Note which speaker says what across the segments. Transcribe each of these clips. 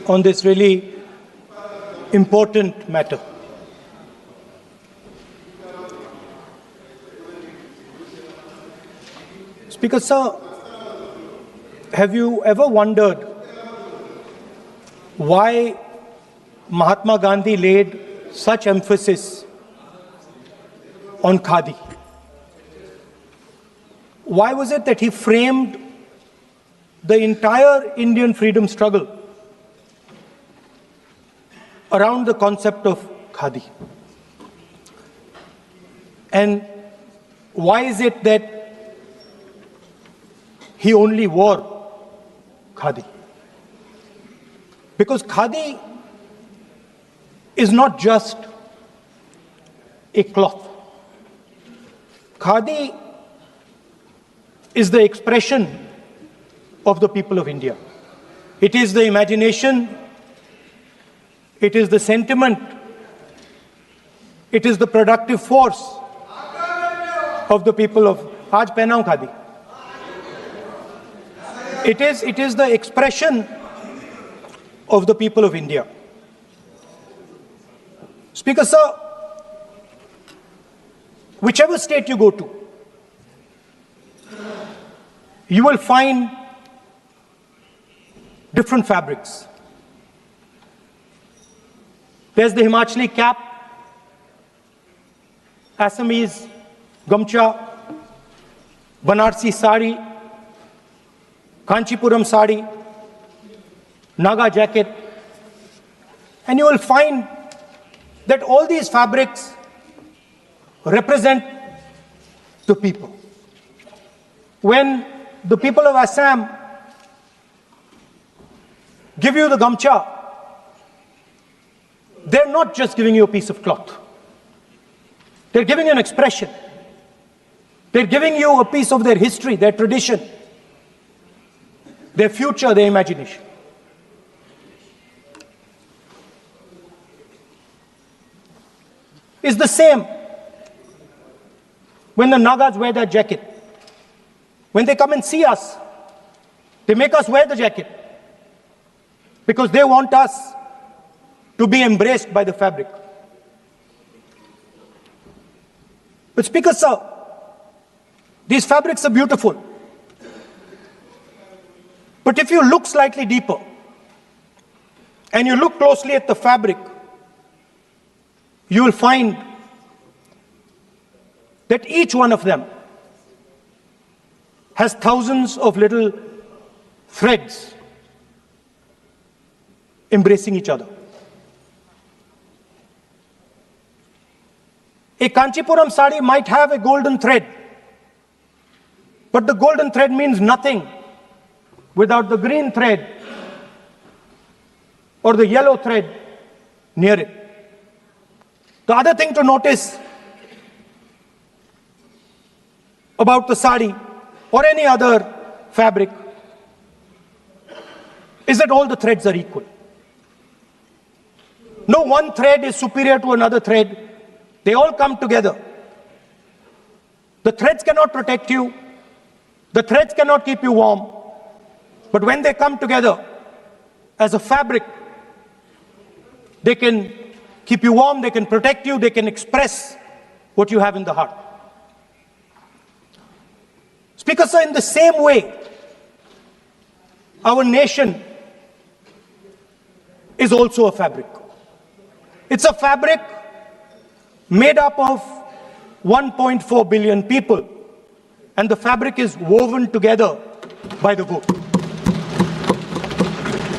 Speaker 1: on this really important matter. Speaker, sir, have you ever wondered why Mahatma Gandhi laid such emphasis on khadi? Why was it that he framed the entire Indian freedom struggle around the concept of khadi? And why is it that he only wore khadi? Because khadi is not just a cloth. Khadi is the expression of the people of India. It is the imagination, it is the sentiment, it is the productive force of the people of Aaj pehnaun khadi. It is the expression of the people of India. Speaker, sir, whichever state you go to, you will find different fabrics. There's the Himachali cap, Assamese gamcha, Banarsi sari, Kanchipuram sari, Naga jacket, and you will find that all these fabrics represent the people. When the people of Assam give you the gamcha, they're not just giving you a piece of cloth. They're giving you an expression. They're giving you a piece of their history, their tradition, their future, their imagination. It's the same when the Nagas wear that jacket. When they come and see us, they make us wear the jacket because they want us to be embraced by the fabric. But Speaker, sir, these fabrics are beautiful. But if you look slightly deeper and you look closely at the fabric, you will find that each one of them has thousands of little threads embracing each other. A Kanchipuram sari might have a golden thread, but the golden thread means nothing without the green thread or the yellow thread near it. The other thing to notice about the sari or any other fabric is that all the threads are equal. No one thread is superior to another thread. They all come together. The threads cannot protect you. The threads cannot keep you warm. But when they come together as a fabric, they can keep you warm, they can protect you, they can express what you have in the heart. Speaker, sir, in the same way, our nation is also a fabric. It's a fabric made up of 1.4 billion people, and the fabric is woven together by the vote.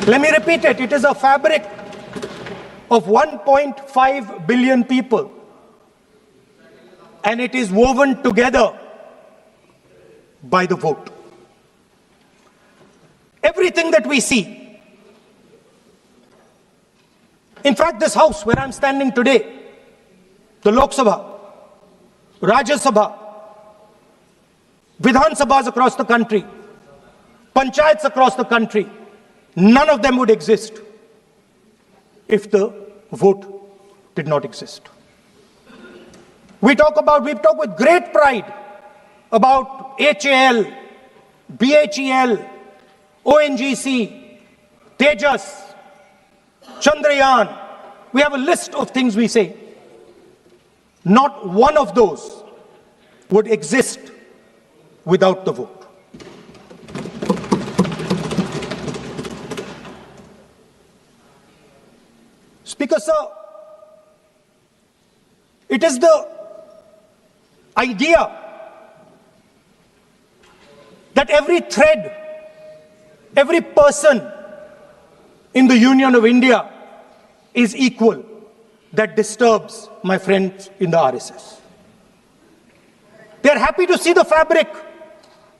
Speaker 1: Let me repeat it. It is a fabric of 1.5 billion people, and it is woven together by the vote. Everything that we see, in fact, this house where I'm standing today, the Lok Sabha, Rajya Sabha, Vidhan Sabhas across the country, Panchayats across the country, none of them would exist if the vote did not exist. We talk with great pride about HAL, BHEL, ONGC, Tejas, Chandrayaan. We have a list of things we say. Not one of those would exist without the vote. Speaker, sir, it is the idea that every thread, every person in the Union of India is equal that disturbs my friends in the RSS. They are happy to see the fabric,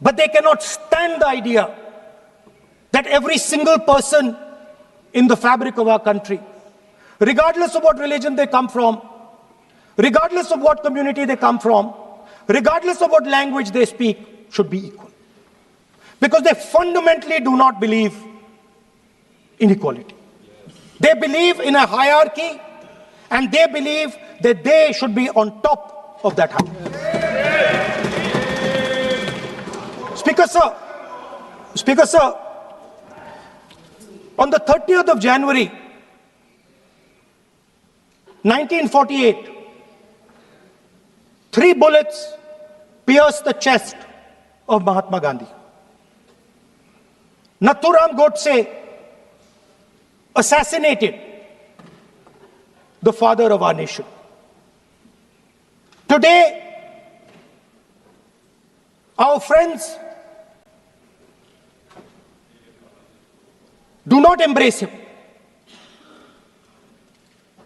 Speaker 1: but they cannot stand the idea that every single person in the fabric of our country, regardless of what religion they come from, regardless of what community they come from, regardless of what language they speak, should be equal. Because they fundamentally do not believe in equality. They believe in a hierarchy, and they believe that they should be on top of that hierarchy. Speaker, sir, on the 30th of January, 1948, 3 bullets pierced the chest of Mahatma Gandhi. Nathuram Godse assassinated the father of our nation. Today, our friends do not embrace him.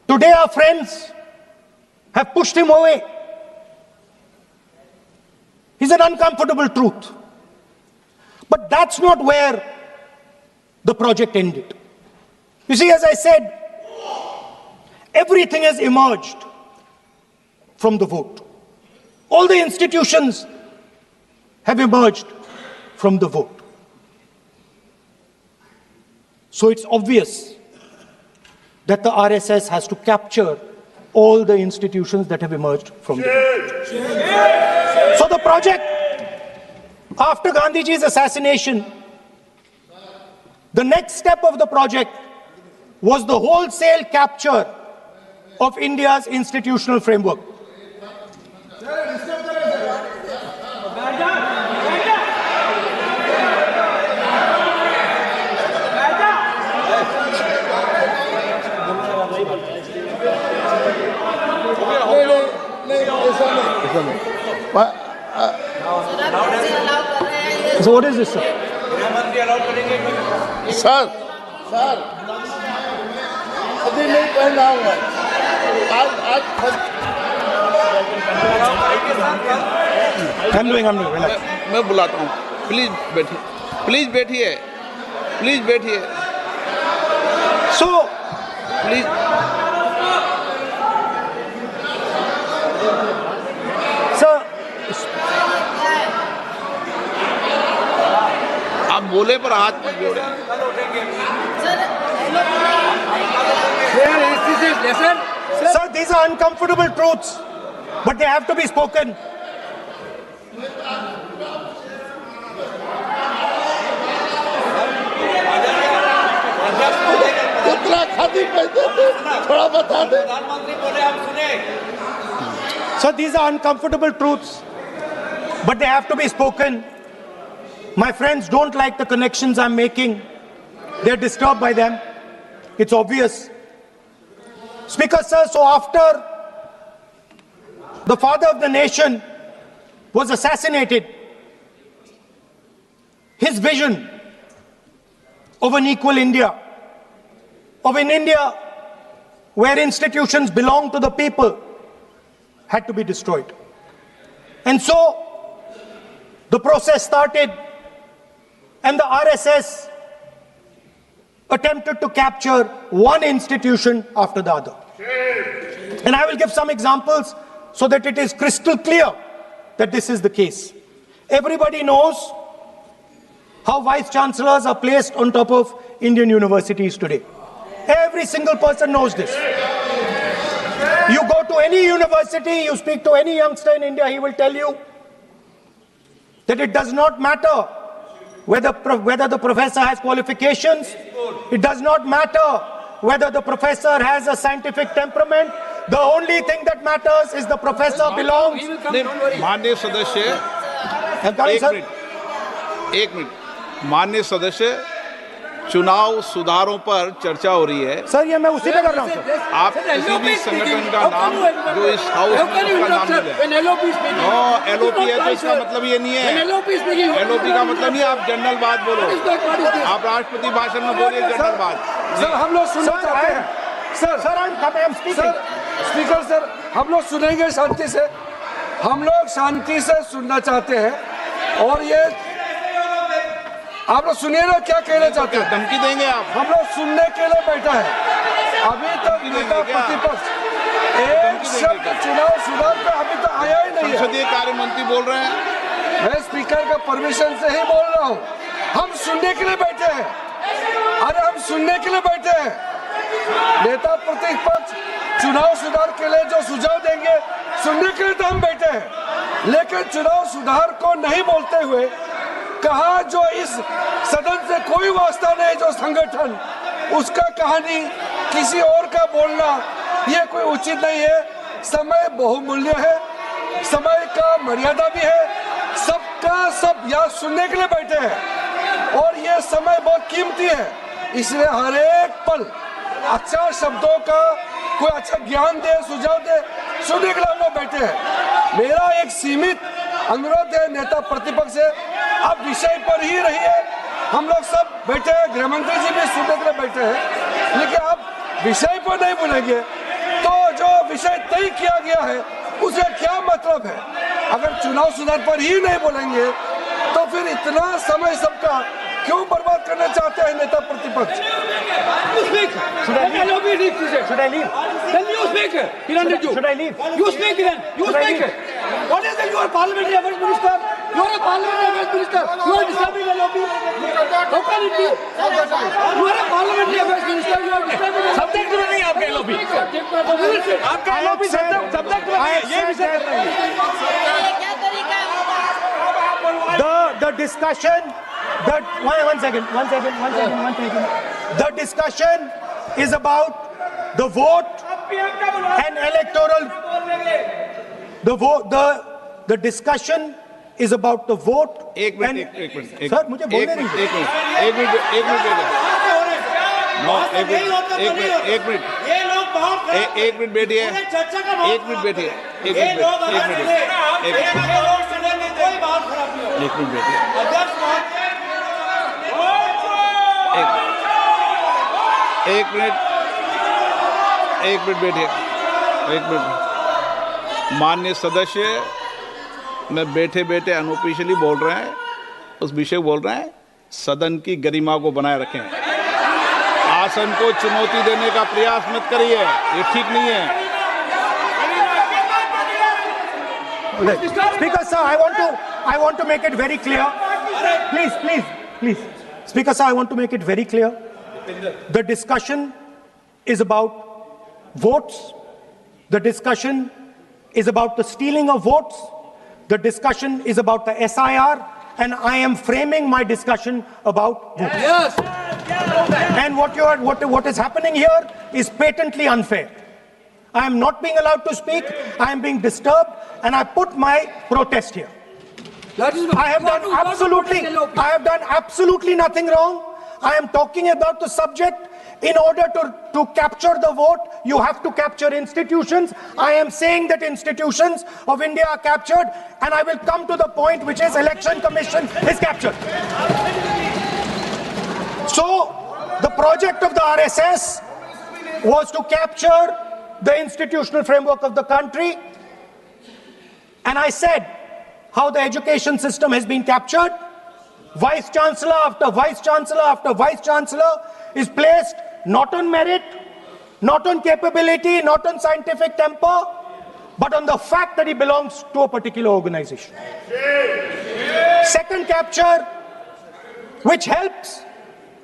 Speaker 1: Today, our friends have pushed him away. He's an uncomfortable truth. But that's not where the project ended. You see, as I said, everything has emerged from the vote. All the institutions have emerged from the vote. So it's obvious that the RSS has to capture all the institutions that have emerged from the vote. So the project, after Gandhiji's assassination, the next step of the project was the wholesale capture of India's institutional framework. So what is this, sir?
Speaker 2: Sir, अभी नहीं पहना हुआ आज
Speaker 1: I'm doing. Relax.
Speaker 2: मैं बुलाता हूँ please बैठिए
Speaker 1: So,
Speaker 2: please
Speaker 1: sir,
Speaker 2: आप बोले पर हाथ मत जोड़े
Speaker 1: sir, these are uncomfortable truths, but they have to be spoken.
Speaker 2: थोड़ा बता दे
Speaker 1: So these are uncomfortable truths, but they have to be spoken. My friends don't like the connections I'm making. They're disturbed by them. It's obvious. Speaker, sir, so after the father of the nation was assassinated, his vision of an equal India, of an India where institutions belong to the people, had to be destroyed. And so the process started, and the RSS attempted to capture one institution after the other. And I will give some examples so that it is crystal clear that this is the case. Everybody knows how vice chancellors are placed on top of Indian universities today. Every single person knows this. You go to any university, you speak to any youngster in India, he will tell you that it does not matter whether the professor has qualifications. It does not matter whether the professor has a scientific temperament. The only thing that matters is the professor belongs.
Speaker 3: माननीय सदस्य, एक minute, माननीय सदस्य, चुनाव सुधारों पर चर्चा हो रही है।
Speaker 1: सर ये मैं उसी पे कर रहा हूँ सर।
Speaker 3: आप किसी भी संगठन का नाम जो इस हाउस में उसका नाम ले लें। एलओपी है तो इसका मतलब ये नहीं है। एलओपी का मतलब नहीं, आप जनरल बात बोलो। आप राष्ट्रपति भाषण में बोलिए जनरल बात।
Speaker 4: सर हम लोग सुनना चाहते हैं। सर स्पीकर सर, हम लोग सुनेंगे शांति से। हम लोग शांति से सुनना चाहते हैं। और ये आप लोग सुनिए ना क्या कहना चाहते हैं।
Speaker 3: धमकी देंगे आप?
Speaker 4: हम लोग सुनने के लिए बैठा है। अभी तक नेता प्रतिपक्ष एक शब्द चुनाव सुधार पे अभी तक आया ही नहीं है।
Speaker 3: संसदीय कार्य मंत्री बोल रहे हैं।
Speaker 4: मैं स्पीकर का परमिशन से ही बोल रहा हूँ। हम सुनने के लिए बैठे हैं। अरे हम सुनने के लिए बैठे हैं। नेता प्रतिपक्ष चुनाव सुधार के लिए जो सुझाव देंगे सुनने के लिए तो हम बैठे हैं। लेकिन चुनाव सुधार को नहीं बोलते हुए कहा जो इस सदन से कोई वास्ता नहीं, जो संगठन उसका कहानी किसी और का बोलना ये कोई उचित नहीं है। समय बहुमूल्य है, समय का मर्यादा भी है। सबका सब यहाँ सुनने के लिए बैठे हैं और ये समय बहुत कीमती है। इसलिए हर एक पल अच्छा शब्दों का कोई अच्छा ज्ञान दे, सुझाव दे, सुनने के लिए हम लोग बैठे हैं। मेरा एक सीमित अनुरोध है नेता प्रतिपक्ष से, आप विषय पर ही रहिए। हम लोग सब बैठे हैं, गृह मंत्री जी भी सुनने के लिए बैठे हैं, लेकिन आप विषय पर नहीं बोलेंगे तो जो विषय तय किया गया है उसका क्या मतलब है। अगर चुनाव सुधार पर ही नहीं बोलेंगे तो फिर इतना समय सबका क्यों बर्बाद करना चाहते हैं नेता प्रतिपक्ष।
Speaker 5: Should I leave? Then you speak. Should I leave? You speak then. You speak. What is it? You are parliamentary affairs minister. You are a parliamentary affairs minister. You are disturbing the lobby. How can it be? You are a parliamentary affairs minister. You are disturbing the lobby. Subject में नहीं आपका lobby. आपका lobby subject में नहीं. ये विषय कर रहे हैं.
Speaker 1: The discussion. One second. The discussion is about the vote and electoral. The discussion is about the vote.
Speaker 3: एक मिनट
Speaker 1: सर मुझे बोलने नहीं।
Speaker 3: एक मिनट बैठिए। माननीय सदस्य, मैं बैठे बैठे अनऑफिशियली बोल रहे हैं, उस विषय बोल रहे हैं। सदन की गरिमा को बनाए रखें। आसन को चुनौती देने का प्रयास मत करिए, ये ठीक नहीं है।
Speaker 1: Speaker sir, I want to make it very clear. Please. Speaker sir, I want to make it very clear. The discussion is about votes. The discussion is about the stealing of votes. The discussion is about the SIR, and I am framing my discussion about votes.
Speaker 5: Yes.
Speaker 1: And what is happening here is patently unfair. I am not being allowed to speak. I am being disturbed, and I put my protest here. I have done absolutely nothing wrong. I am talking about the subject. In order to capture the vote, you have to capture institutions. I am saying that institutions of India are captured, and I will come to the point, which is Election Commission is captured. So, the project of the RSS was to capture the institutional framework of the country. And I said how the education system has been captured. Vice Chancellor after Vice Chancellor after Vice Chancellor is placed not on merit, not on capability, not on scientific temper, but on the fact that he belongs to a particular organization. Second capture, which helps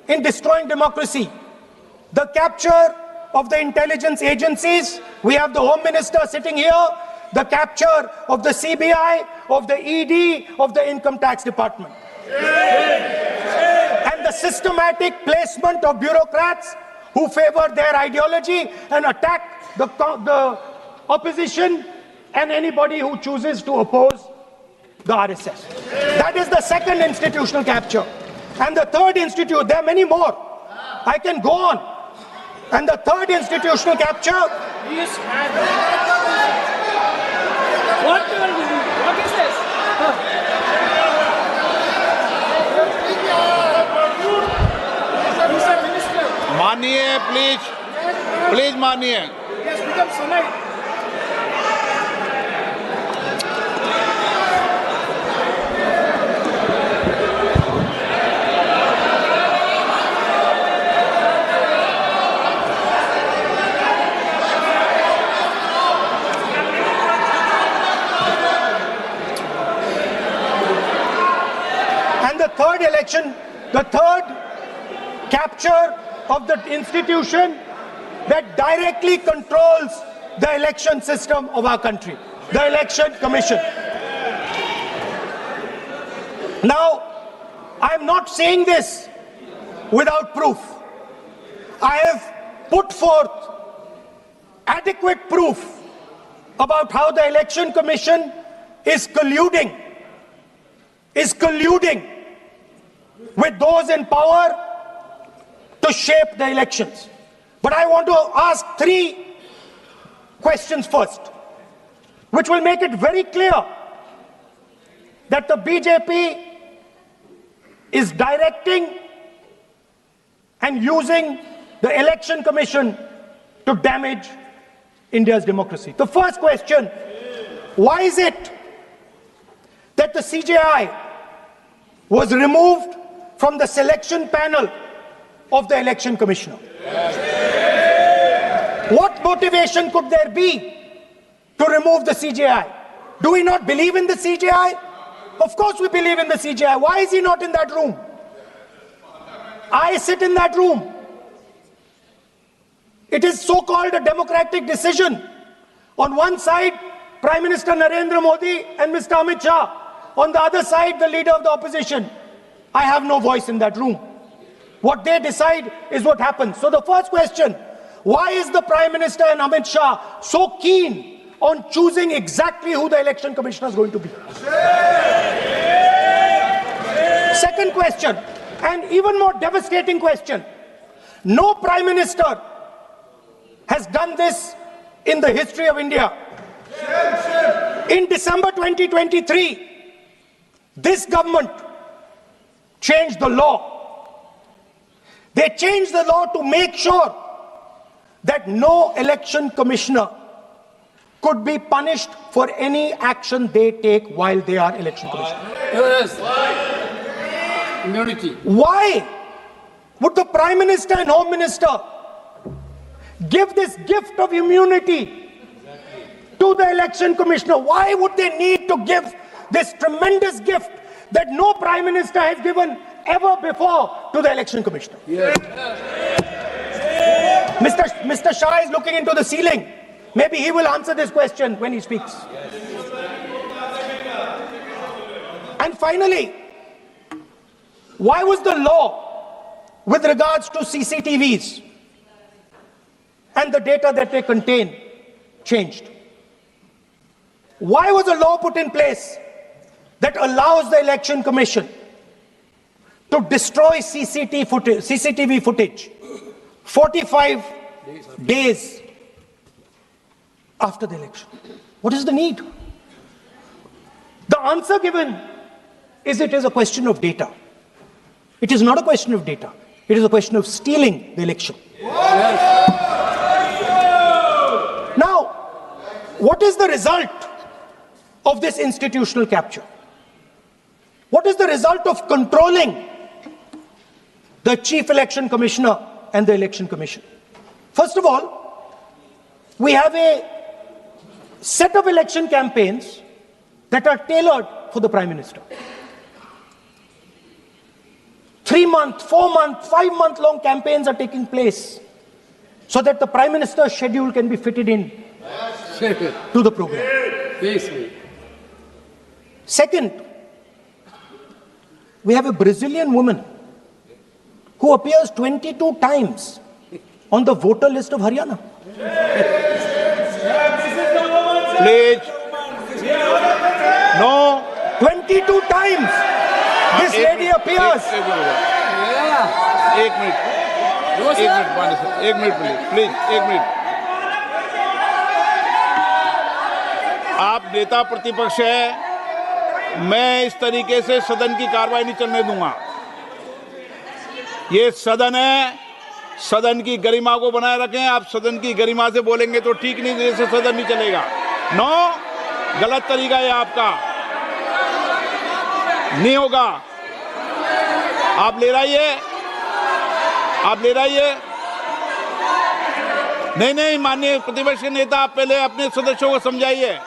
Speaker 1: in destroying democracy, the capture of the intelligence agencies. We have the Home Minister sitting here, the capture of the CBI, of the ED, of the Income Tax Department. And the systematic placement of bureaucrats who favor their ideology and attack the opposition and anybody who chooses to oppose the RSS. That is the second institutional capture. And the third there are many more. I can go on. And the third institutional capture.
Speaker 5: What is this?
Speaker 3: मानिए please मानिए.
Speaker 5: Yes, become Sonai.
Speaker 1: The third capture of the institution that directly controls the election system of our country, the Election Commission. Now, I'm not saying this without proof. I have put forth adequate proof about how the Election Commission is colluding with those in power to shape the elections. But I want to ask three questions first, which will make it very clear that the BJP is directing and using the Election Commission to damage India's democracy. The first question, why is it that the CJI was removed from the selection panel of the Election Commissioner? What motivation could there be to remove the CJI? Do we not believe in the CJI? Of course we believe in the CJI. Why is he not in that room? I sit in that room. It is so-called a democratic decision. On one side, Prime Minister Narendra Modi and Mr. Amit Shah. On the other side, the leader of the opposition. I have no voice in that room. What they decide is what happens. So the first question, why is the Prime Minister and Amit Shah so keen on choosing exactly who the Election Commissioner is going to be? Second question, and even more devastating question. No Prime Minister has done this in the history of India. In December 2023, this government changed the law. They changed the law to make sure that no election commissioner could be punished for any action they take while they are election commissioner.
Speaker 5: Yes. Immunity. Why
Speaker 1: would the Prime Minister and Home Minister give this gift of immunity to the election commissioner? Why would they need to give this tremendous gift that no Prime Minister has given ever before to the election commissioner?
Speaker 5: Yes.
Speaker 1: Mr. Shah is looking into the ceiling. Maybe he will answer this question when he speaks. And finally, why was the law with regards to CCTVs and the data that they contain changed? Why was a law put in place that allows the Election Commission to destroy CCTV footage 45 days after the election? What is the need? The answer given is it is a question of data. It is not a question of data. It is a question of stealing the election. Now, what is the result of this institutional capture? What is the result of controlling the Chief Election Commissioner and the Election Commission? First of all, we have a set of election campaigns that are tailored for the Prime Minister. 3-month, 4-month, 5-month long campaigns are taking place so that the Prime Minister's schedule can be fitted in to the program. Second, we have a Brazilian woman who appears 22 times on the voter list of Haryana.
Speaker 3: Please. No.
Speaker 1: 22 times this lady appears.
Speaker 3: एक minute please एक minute. आप नेता प्रतिपक्ष है, मैं इस तरीके से सदन की कार्रवाई नहीं चलने दूंगा। ये सदन है, सदन की गरिमा को बनाए रखें। आप सदन की गरिमा से बोलेंगे तो ठीक, नहीं जैसे सदन नहीं चलेगा। नो, गलत तरीका है आपका, नहीं होगा। आप ले रहिए, आप ले रहिए। नहीं, माननीय प्रतिपक्ष के नेता, आप पहले अपने सदस्यों को समझाइए।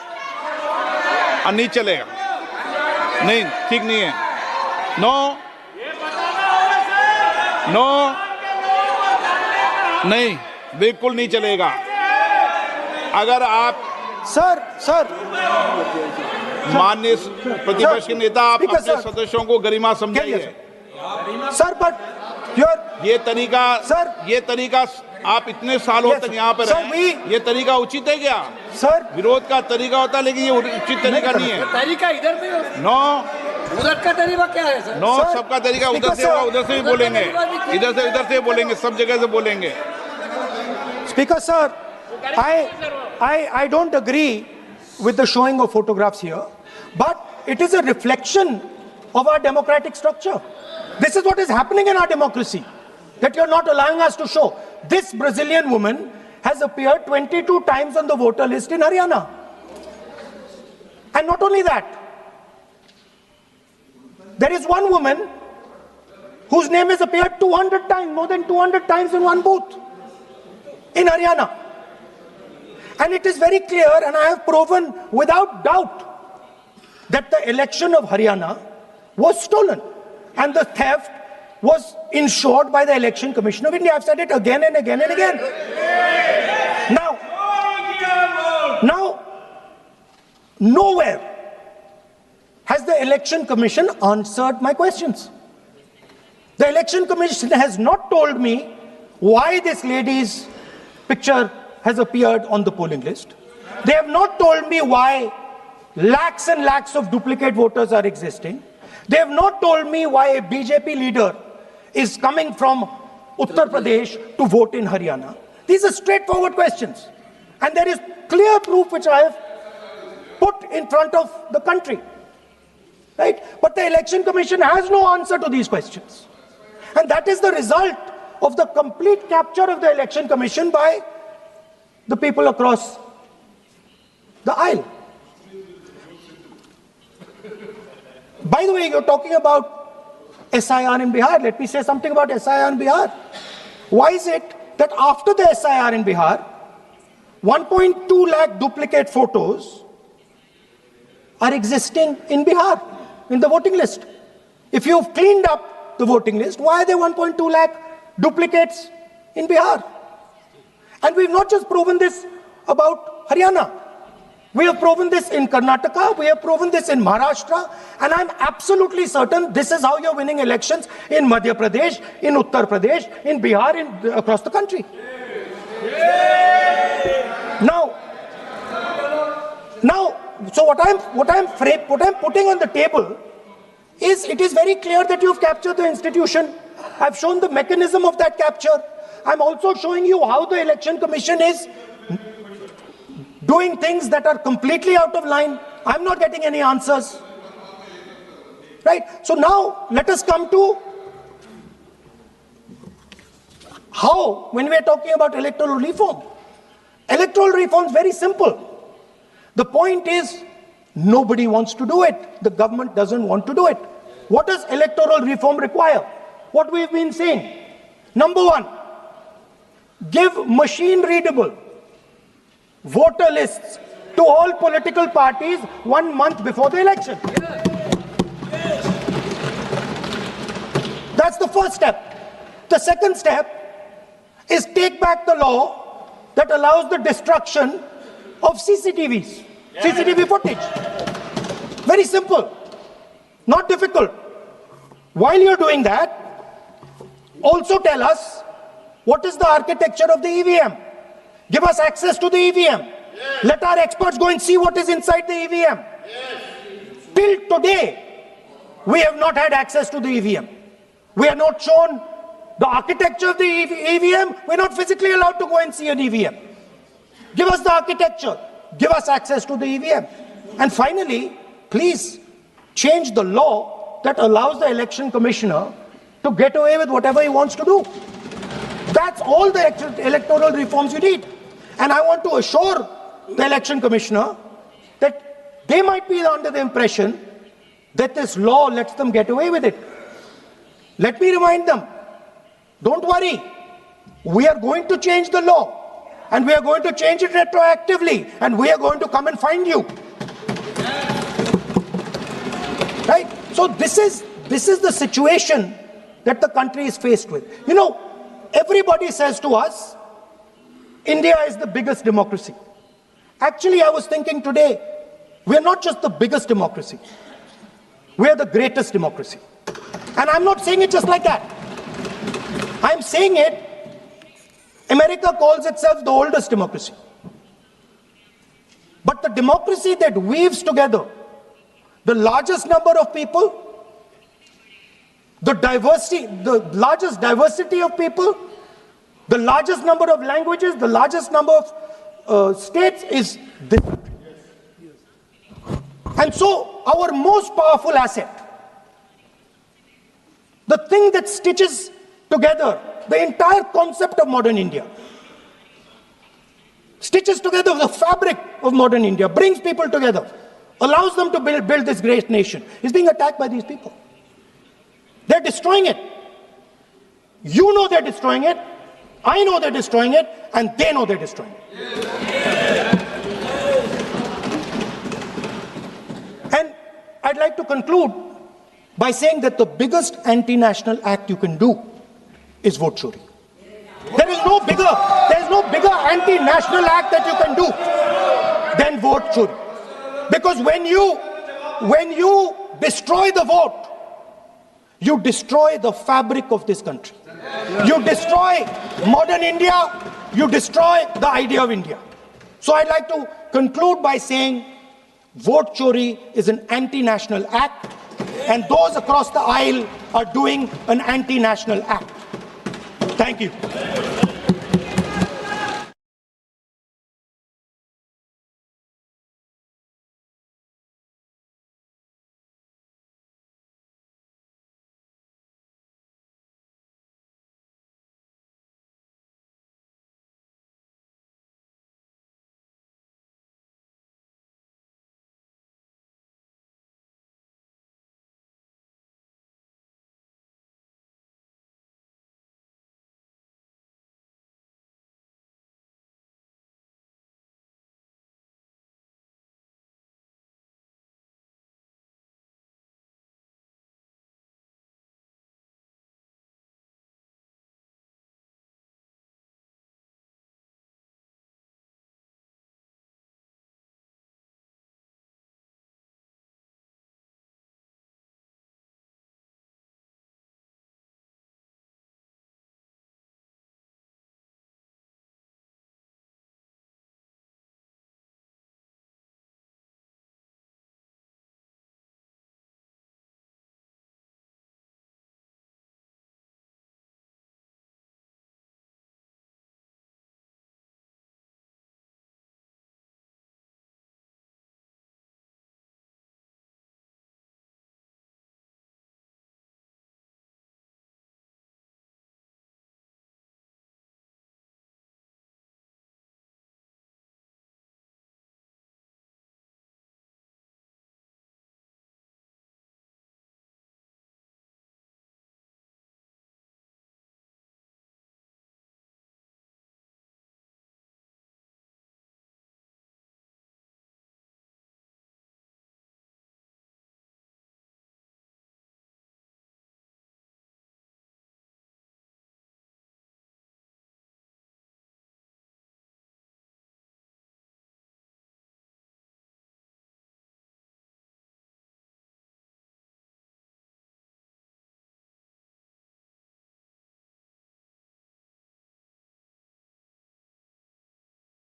Speaker 3: नहीं चलेगा, नहीं, ठीक नहीं है। नो, नहीं, बिल्कुल नहीं चलेगा। अगर आप
Speaker 1: सर
Speaker 3: माननीय प्रतिपक्ष के नेता, आप अपने सदस्यों को गरिमा समझाइए।
Speaker 1: सर, बट
Speaker 3: ये तरीका आप इतने सालों तक यहाँ पर रहे, ये तरीका उचित है क्या?
Speaker 1: सर,
Speaker 3: विरोध का तरीका होता है, लेकिन ये उचित तरीका नहीं है।
Speaker 5: तरीका इधर भी हो।
Speaker 3: नो,
Speaker 5: उधर का तरीका क्या है सर?
Speaker 3: नो, सबका तरीका उधर से होगा, उधर से भी बोलेंगे, इधर से बोलेंगे, सब जगह से बोलेंगे।
Speaker 1: Speaker sir, I don't agree with the showing of photographs here, but it is a reflection of our democratic structure. This is what is happening in our democracy, that you're not allowing us to show. This Brazilian woman has appeared 22 times on the voter list in Haryana. And not only that, there is one woman whose name has appeared 200 times, more than 200 times in one booth in Haryana. And it is very clear, and I have proven without doubt, that the election of Haryana was stolen and the theft was ensured by the Election Commission of India. I've said it again and again and again. Now, nowhere has the Election Commission answered my questions. The Election Commission has not told me why this lady's picture has appeared on the polling list. They have not told me why lakhs and lakhs of duplicate voters are existing. They have not told me why a BJP leader is coming from Uttar Pradesh to vote in Haryana. These are straightforward questions. And there is clear proof which I have put in front of the country. Right? But the Election Commission has no answer to these questions. And that is the result of the complete capture of the Election Commission by the people across the aisle. By the way, you're talking about SIR in Bihar. Let me say something about SIR in Bihar. Why is it that after the SIR in Bihar, 1.2 lakh duplicate photos are existing in Bihar, in the voting list? If you've cleaned up the voting list, why are there 1.2 lakh duplicates in Bihar? And we've not just proven this about Haryana. We have proven this in Karnataka, we have proven this in Maharashtra, and I'm absolutely certain this is how you're winning elections in Madhya Pradesh, in Uttar Pradesh, in Bihar, across the country. Now, so what I'm putting on the table is, it is very clear that you've captured the institution. I've shown the mechanism of that capture. I'm also showing you how the Election Commission is doing things that are completely out of line. I'm not getting any answers. Right? So now, let us come to how, when we are talking about electoral reform. Electoral reform is very simple. The point is, nobody wants to do it. The government doesn't want to do it. What does electoral reform require? What we've been saying. Number one, give machine-readable voter lists to all political parties 1 month before the election. That's the first step. The second step is take back the law that allows the destruction of CCTVs, CCTV footage. Very simple, not difficult. While you're doing that, also tell us What is the architecture of the EVM? Give us access to the EVM. Let our experts go and see what is inside the EVM. Till today, we have not had access to the EVM. We are not shown the architecture of the EVM. We're not physically allowed to go and see an EVM. Give us the architecture. Give us access to the EVM. And finally, please change the law that allows the election commissioner to get away with whatever he wants to do. That's all the electoral reforms you need. And I want to assure the election commissioner that they might be under the impression that this law lets them get away with it. Let me remind them, don't worry, we are going to change the law, and we are going to change it retroactively, and we are going to come and find you. Right? So this is the situation that the country is faced with. You know, everybody says to us, India is the biggest democracy. Actually, I was thinking today, we're not just the biggest democracy, we're the greatest democracy. And I'm not saying it just like that. I'm saying it, America calls itself the oldest democracy. But the democracy that weaves together the largest number of people, the largest diversity of people, the largest number of languages, the largest number of states is this. And so our most powerful asset, the thing that stitches together the entire concept of modern India, stitches together the fabric of modern India, brings people together, allows them to build this great nation, is being attacked by these people. They're destroying it. You know they're destroying it. I know they're destroying it, and they know they're destroying it. And I'd like to conclude by saying that the biggest anti-national act you can do is vote chori. There is no bigger anti-national act that you can do than vote chori. Because when you destroy the vote, you destroy the fabric of this country. You destroy modern India, you destroy the idea of India. So I'd like to conclude by saying vote chori is an anti-national act, and those across the aisle are doing an anti-national act. Thank you.